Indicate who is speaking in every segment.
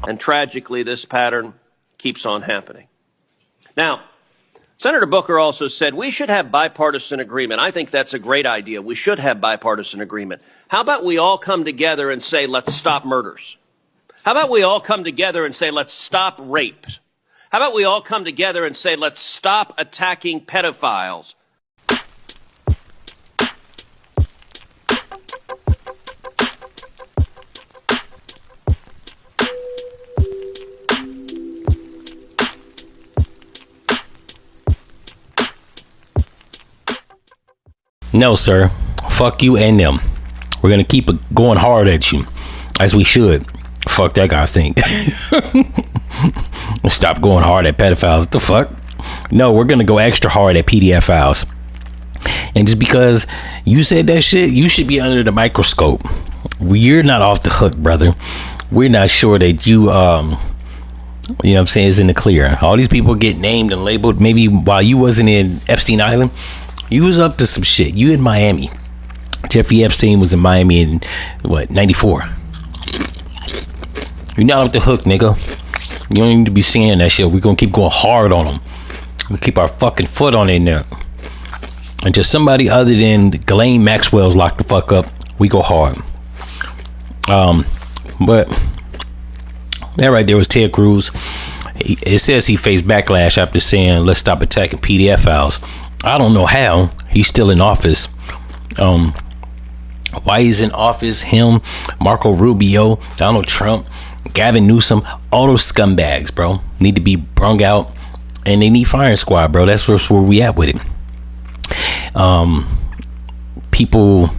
Speaker 1: And tragically, this pattern keeps on happening. Now, Senator Booker also said we should have bipartisan agreement. I think that's a great idea. We should have bipartisan agreement. How about we all come together and say, let's stop murders? How about we all come together and say, let's stop rape? How about we all come together and say, let's stop attacking pedophiles?
Speaker 2: No, sir. Fuck you and them. We're gonna keep it going hard at you, as we should. Fuck that guy, I think. Stop going hard at pedophiles. What the fuck? No, we're gonna go extra hard at Pdfiles. And just because you said that shit, you should be under the microscope. You're not off the hook, brother. We're not sure that you, you know what I'm saying, is in the clear. All these people get named and labeled. Maybe while you wasn't in Epstein Island, you was up to some shit. You in Miami. Jeffrey Epstein was in Miami in, what, 94. You're not off the hook, nigga. You don't need to be saying that shit. We're going to keep going hard on them. We keep our fucking foot on it now. Until somebody other than Ghislaine Maxwell's locked the fuck up, we go hard. But that right there was Ted Cruz. It says he faced backlash after saying, let's stop attacking Pdfiles. I don't know how he's still in office. Why he's in office, him, Marco Rubio, Donald Trump, Gavin Newsom, all those scumbags, bro, need to be brung out, and they need firing squad, bro. That's where we at with it. People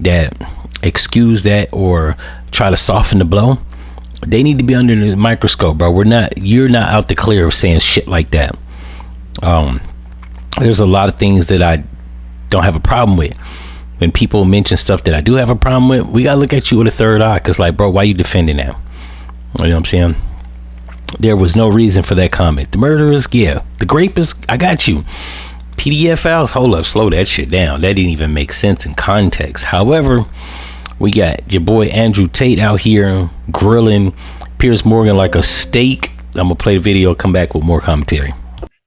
Speaker 2: that excuse that or try to soften the blow, they need to be under the microscope, bro. You're not out the clear of saying shit like that. There's a lot of things that I don't have a problem with. When people mention stuff that I do have a problem with, we gotta look at you with a third eye, because like, bro, why you defending that? You know what I'm saying? There was no reason for that comment. The murderers, yeah. The grapists, I got you. Pdfiles, hold up, slow that shit down. That didn't even make sense in context. However, we got your boy Andrew Tate out here grilling Piers Morgan like a steak. I'm gonna play the video, come back with more commentary.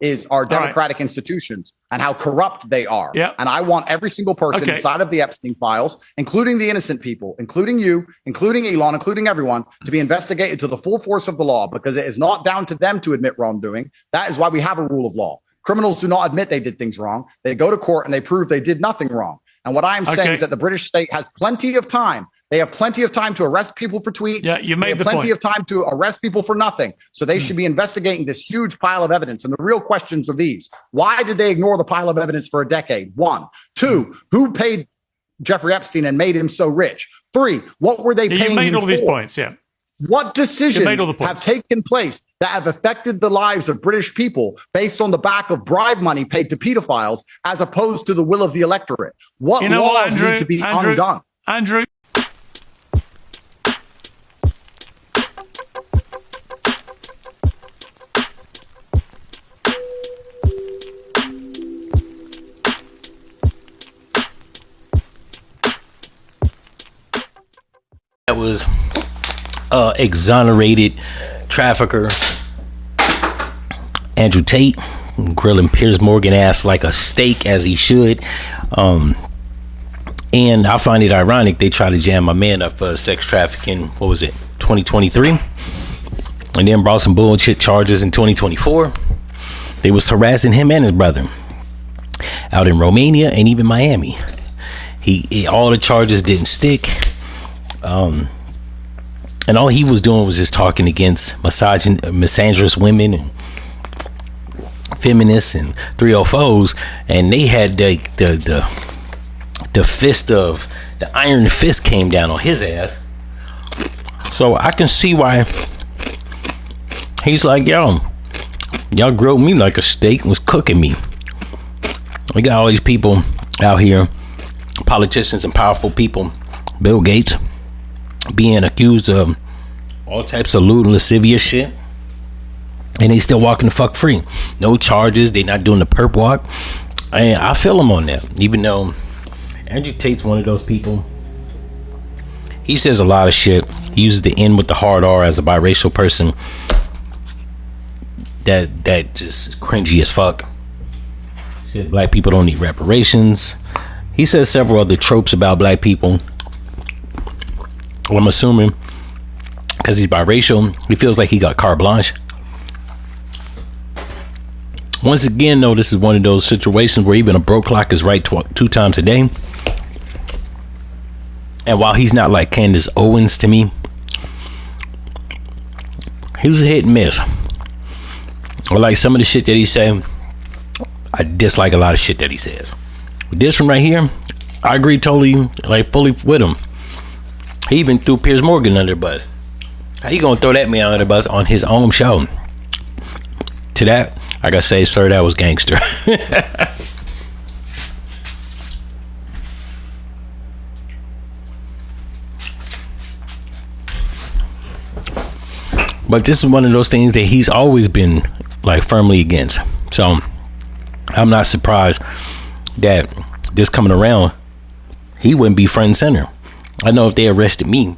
Speaker 3: Is our democratic institutions and how corrupt they are.
Speaker 4: Yeah.
Speaker 3: And I want every single person inside of the Epstein files, including the innocent people, including you, including Elon, including everyone, to be investigated to the full force of the law, because it is not down to them to admit wrongdoing. That is why we have a rule of law. Criminals do not admit they did things wrong. They go to court and they prove they did nothing wrong. And what I am saying is that the British state has plenty of time. They have plenty of time to arrest people for tweets.
Speaker 4: Yeah, you made
Speaker 3: they have plenty of time to arrest people for nothing. So they should be investigating this huge pile of evidence. And the real questions are these. Why did they ignore the pile of evidence for a decade? 1. 2, who paid Jeffrey Epstein and made him so rich? 3, what were they paying him for?
Speaker 4: You made all these points, yeah.
Speaker 3: What decisions have taken place that have affected the lives of British people based on the back of bribe money paid to pedophiles as opposed to the will of the electorate? What laws need to be undone?
Speaker 4: Andrew.
Speaker 2: That was exonerated trafficker Andrew Tate grilling Piers Morgan ass like a steak, as he should. And I find it ironic they try to jam my man up for sex trafficking. What was it, 2023? And then brought some bullshit charges in 2024. They was harassing him and his brother out in Romania and even Miami. All the charges didn't stick. And all he was doing was just talking against misandrous women and feminists and 304s, and they had the fist of the iron fist came down on his ass. So I can see why he's like, y'all grilled me like a steak and was cooking me. We got all these people out here, politicians and powerful people, Bill Gates, being accused of all types of lewd and lascivious shit, and they still walking the fuck free. No charges. They not doing the perp walk. And I feel them on that. Even though Andrew Tate's one of those people, He says a lot of shit. He uses the N with the hard R as a biracial person. That just is cringy as fuck. He said black people don't need reparations. He says several other tropes about black people. Well, I'm assuming because he's biracial, he feels like he got carte blanche. Once again, though, this is one of those situations where even a broke clock is right 2 times a day. And while he's not like Candace Owens to me, he was a hit and miss. I like some of the shit that he said. I dislike a lot of shit that he says. With this one right here, I agree totally, like fully with him. He even threw Piers Morgan under the bus. How you gonna throw that man under the bus on his own show? To that, I gotta say, sir, that was gangster. But this is one of those things that he's always been like firmly against. So I'm not surprised that this coming around, he wouldn't be front and center. I know if they arrested me,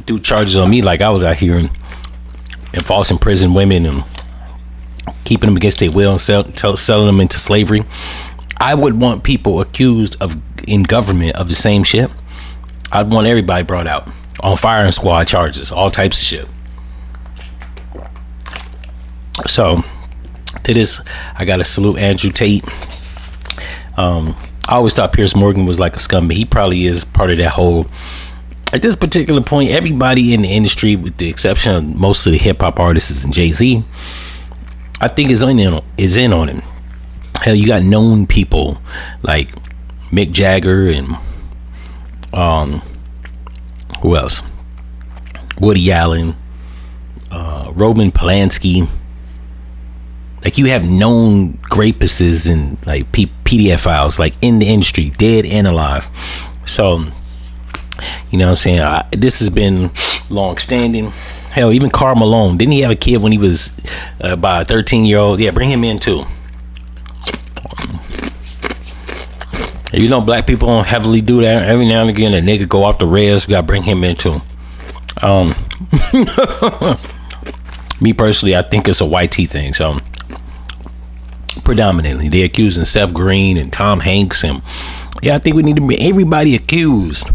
Speaker 2: threw charges on me like I was out here and false imprisoned women and keeping them against their will and selling them into slavery, I would want people accused of in government of the same shit. I'd want everybody brought out on firing squad charges, all types of shit. So to this, I gotta salute Andrew Tate. I always thought Piers Morgan was like a scumbag. He probably is part of that whole. At this particular point, everybody in the industry, with the exception of most of the hip hop artists and Jay-Z, I think is in on him. Hell, you got known people like Mick Jagger and who else? Woody Allen, Roman Polanski. Like, you have known grapists and like Pdfiles like in the industry, dead and alive. So, you know what I'm saying? This has been long standing. Hell, even Karl Malone, didn't he have a kid when he was about a 13-year-old? Yeah, bring him in too. You know, black people don't heavily do that. Every now and again, a nigga go off the rails. We gotta bring him in too. Me personally, I think it's a white tee thing. So predominantly, they're accusing Seth Green and Tom Hanks, and yeah, I think we need to be everybody accused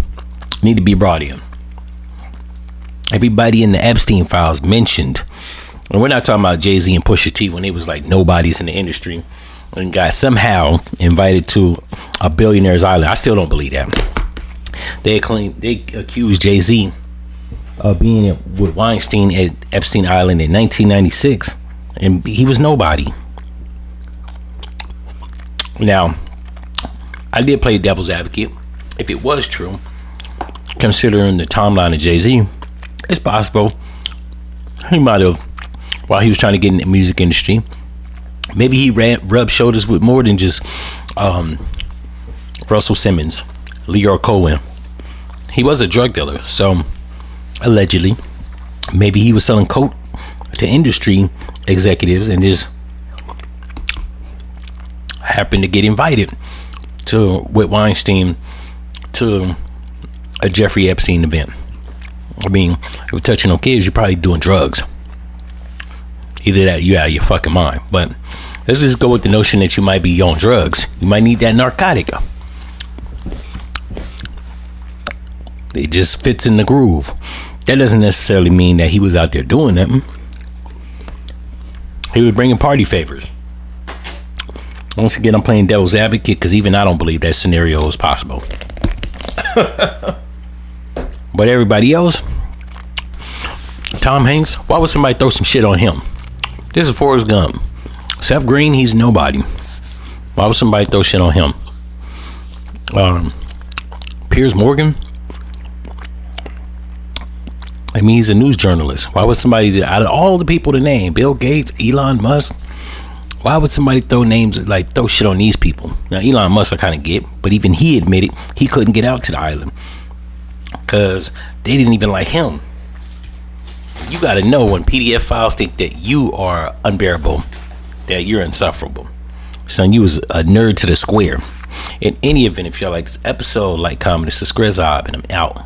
Speaker 2: need to be brought in. Everybody in the Epstein files mentioned, and we're not talking about Jay-Z and Pusha T when they was like nobodies in the industry and got somehow invited to a billionaire's island. I still don't believe that. They accused Jay-Z of being with Weinstein at Epstein Island in 1996, and he was nobody. Now, I did play devil's advocate. If it was true, considering the timeline of Jay-Z, it's possible he might have, while he was trying to get in the music industry, maybe he rubbed shoulders with more than just Russell Simmons, Leor Cohen. He was a drug dealer, so allegedly, maybe he was selling coke to industry executives and just happened to get invited with Weinstein to a Jeffrey Epstein event. I mean, if we're touching on kids, you're probably doing drugs. Either that or you out of your fucking mind. But let's just go with the notion that you might be on drugs. You might need that narcotic. It just fits in the groove. That doesn't necessarily mean that he was out there doing that. He was bringing party favors. Once again, I'm playing devil's advocate because even I don't believe that scenario is possible. But everybody else, Tom Hanks, why would somebody throw some shit on him? This is Forrest Gump. Seth Green, he's nobody. Why would somebody throw shit on him? Piers Morgan, I mean, he's a news journalist. Why would somebody, out of all the people to name, Bill Gates, Elon Musk, why would somebody throw shit on these people? Now, Elon Musk I kind of get, but even he admitted he couldn't get out to the island because they didn't even like him. You got to know when Pdfiles think that you are unbearable, that you're insufferable. Son, you was a nerd to the square. In any event, if y'all like this episode, like, comment, and subscribe, and I'm out.